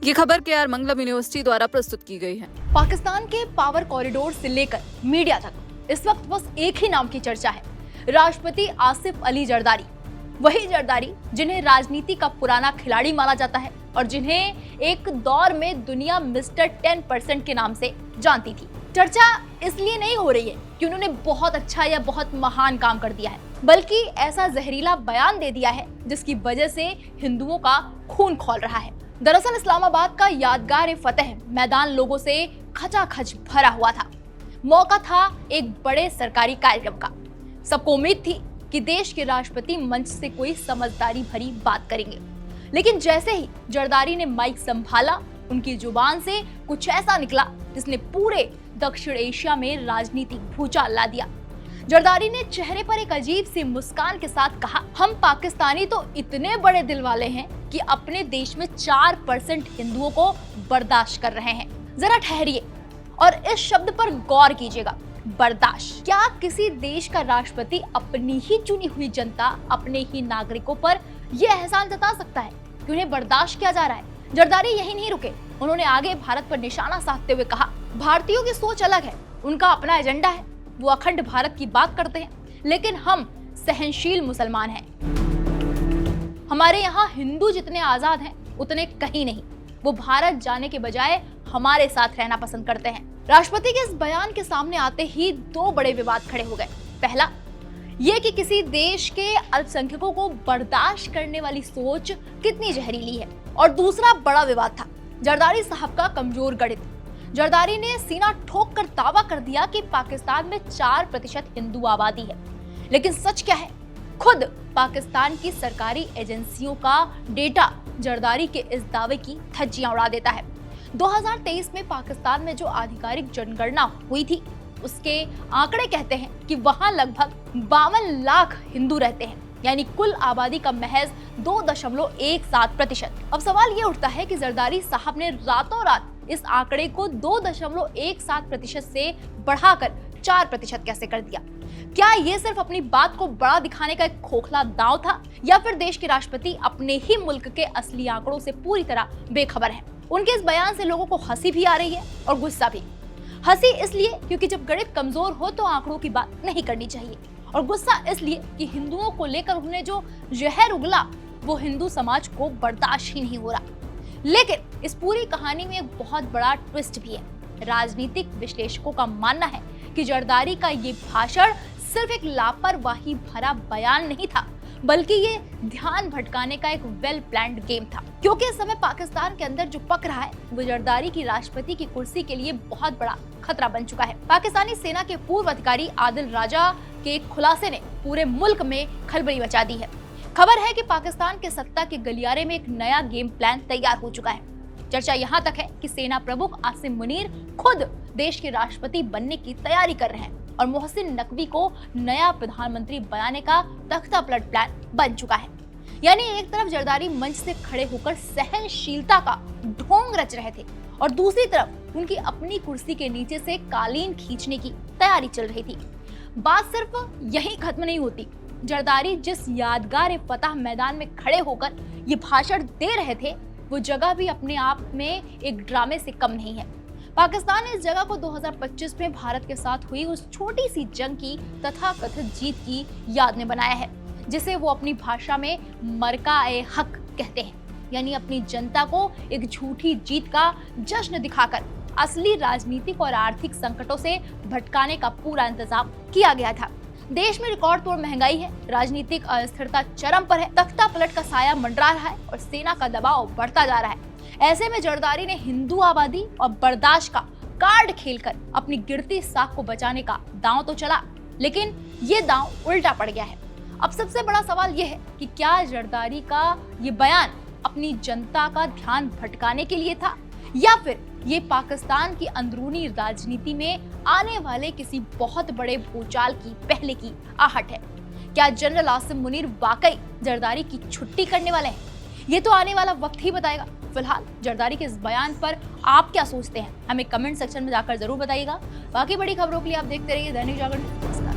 ये खबर KR मंगलम university द्वारा प्रस्तुत की गई है। पाकिस्तान के पावर कॉरिडोर से लेकर मीडिया तक इस वक्त बस एक ही नाम की चर्चा है, राष्ट्रपति आसिफ अली जरदारी। वही जरदारी जिन्हें राजनीति का पुराना खिलाड़ी माना जाता है और जिन्हें एक दौर में दुनिया मिस्टर 10% के नाम से जानती थी। चर्चा इसलिए नहीं हो रही है कि उन्होंने बहुत अच्छा या बहुत महान काम कर दिया है, बल्कि ऐसा जहरीला बयान दे दिया है जिसकी वजह से हिंदुओं का खून खौल रहा है। दरअसल इस्लामाबाद का यादगार फतेह मैदान लोगों से खचाखच भरा हुआ था। मौका था एक बड़े सरकारी कार्यक्रम का। सबको उम्मीद थी कि देश के राष्ट्रपति मंच से कोई समझदारी भरी बात करेंगे, लेकिन जैसे ही जरदारी ने माइक संभाला, उनकी जुबान से कुछ ऐसा निकला जिसने पूरे दक्षिण एशिया में राजनीतिक भूचाल ला दिया। जरदारी ने चेहरे पर एक अजीब सी मुस्कान के साथ कहा, हम पाकिस्तानी तो इतने बड़े दिल वाले हैं कि अपने देश में 4% हिंदुओं को बर्दाश्त कर रहे हैं। जरा ठहरिए और इस शब्द पर गौर कीजिएगा, बर्दाश्त। क्या किसी देश का राष्ट्रपति अपनी ही चुनी हुई जनता, अपने ही नागरिकों पर यह एहसान जता सकता है कि उन्हें बर्दाश्त किया जा रहा है? जरदारी यही नहीं रुके, उन्होंने आगे भारत पर निशाना साधते हुए कहा, भारतीयों की सोच अलग है, उनका अपना एजेंडा है, वो अखंड भारत की बात करते हैं, लेकिन हम सहनशील मुसलमान हैं। हमारे यहाँ हिंदू जितने आजाद हैं उतने कहीं नहीं। वो भारत जाने के बजाय हमारे साथ रहना पसंद करते हैं। राष्ट्रपति के इस बयान के सामने आते ही दो बड़े विवाद खड़े हो गए। पहला, ये कि किसी देश के अल्पसंख्यकों को बर्दाश्त करने वाली सोच कितनी जहरीली है, और दूसरा बड़ा विवाद था जरदारी साहब का कमजोर गणित। जरदारी ने सीना ठोक कर दावा कर दिया कि पाकिस्तान में 4% हिंदू आबादी है, लेकिन सच क्या है? खुद पाकिस्तान की सरकारी एजेंसियों का डेटा जरदारी के इस दावे की धज्जियां उड़ा देता है। 2023 में पाकिस्तान में जो आधिकारिक जनगणना हुई थी, उसके आंकड़े कहते हैं कि वहां लगभग 52 लाख हिंदू रहते हैं, यानी कुल आबादी का महज 2.17%। अब सवाल ये उठता है कि जरदारी साहब ने रातों रात इस आंकड़े को 2.17% से बढ़ाकर 4% कैसे कर दिया? क्या ये सिर्फ अपनी बात को बड़ा दिखाने का एक खोखला दांव था, या फिर देश के राष्ट्रपति अपने ही मुल्क के असली आंकड़ों से पूरी तरह बेखबर हैं? उनके इस बयान से लोगों को हंसी भी आ रही है और गुस्सा भी। हंसी इसलिए क्योंकि जब गणित कमजोर हो तो आंकड़ों की बात नहीं करनी चाहिए, और गुस्सा इसलिए कि हिंदुओं को लेकर उन्हें जो जहर उगला वो हिंदू समाज को बर्दाश्त ही नहीं हो रहा। लेकिन इस पूरी कहानी में एक बहुत बड़ा ट्विस्ट भी है। राजनीतिक विश्लेषकों का मानना है कि जरदारी का ये भाषण सिर्फ एक लापरवाही भरा बयान नहीं था, बल्कि ये ध्यान भटकाने का एक वेल प्लान्ड गेम था। क्योंकि इस समय पाकिस्तान के अंदर जो पक रहा है वो जरदारी की राष्ट्रपति की कुर्सी के लिए बहुत बड़ा खतरा बन चुका है। पाकिस्तानी सेना के पूर्व अधिकारी आदिल राजा के एक खुलासे ने पूरे मुल्क में खलबली मचा दी है। खबर है कि पाकिस्तान के सत्ता के गलियारे में एक नया गेम प्लान तैयार हो चुका है। चर्चा यहाँ तक है कि सेना प्रमुख आसिम मुनीर खुद देश के राष्ट्रपति बनने की तैयारी कर रहे हैं, और मोहसिन नकवी को नया प्रधानमंत्री बनाने का तख्ता पलट प्लान बन चुका है। यानी एक तरफ जरदारी मंच से खड़े होकर सहनशीलता का ढोंग रच रहे थे, और दूसरी तरफ उनकी अपनी कुर्सी के नीचे से कालीन खींचने की तैयारी चल रही थी। बात सिर्फ यही खत्म नहीं होती। जरदारी जिस यादगार फतह मैदान में खड़े होकर ये भाषण दे रहे थे, वो जगह भी अपने आप में एक ड्रामे से कम नहीं है। पाकिस्तान ने इस जगह को 2025 में भारत के साथ हुई उस छोटी सी जंग की तथाकथित जीत की याद में बनाया है, जिसे वो अपनी भाषा में मरका-ए-हक कहते हैं। यानी अपनी जनता को एक झूठी जीत का जश्न दिखाकर असली राजनीतिक और आर्थिक संकटों से भटकाने का पूरा इंतजाम किया गया था। देश में रिकॉर्ड तोड़ महंगाई है, राजनीतिक अस्थिरता चरम पर है, तख्ता पलट का साया मंडरा रहा है और सेना का दबाव बढ़ता जा रहा है। ऐसे में जरदारी ने हिंदू आबादी और बर्दाश्त का कार्ड खेलकर अपनी गिरती साख को बचाने का दांव तो चला, लेकिन ये दांव उल्टा पड़ गया है। अब सबसे बड़ा सवाल यह है कि क्या जरदारी का ये बयान अपनी जनता का ध्यान भटकाने के लिए था, या फिर ये पाकिस्तान की अंदरूनी राजनीति में आने वाले किसी बहुत बड़े भूचाल की पहले की आहट है? क्या जनरल आसिम मुनीर वाकई जरदारी की छुट्टी करने वाले हैं? ये तो आने वाला वक्त ही बताएगा। फिलहाल जरदारी के इस बयान पर आप क्या सोचते हैं, हमें कमेंट सेक्शन में जाकर जरूर बताइएगा। बाकी बड़ी खबरों के लिए आप देखते रहिए दैनिक जागरण।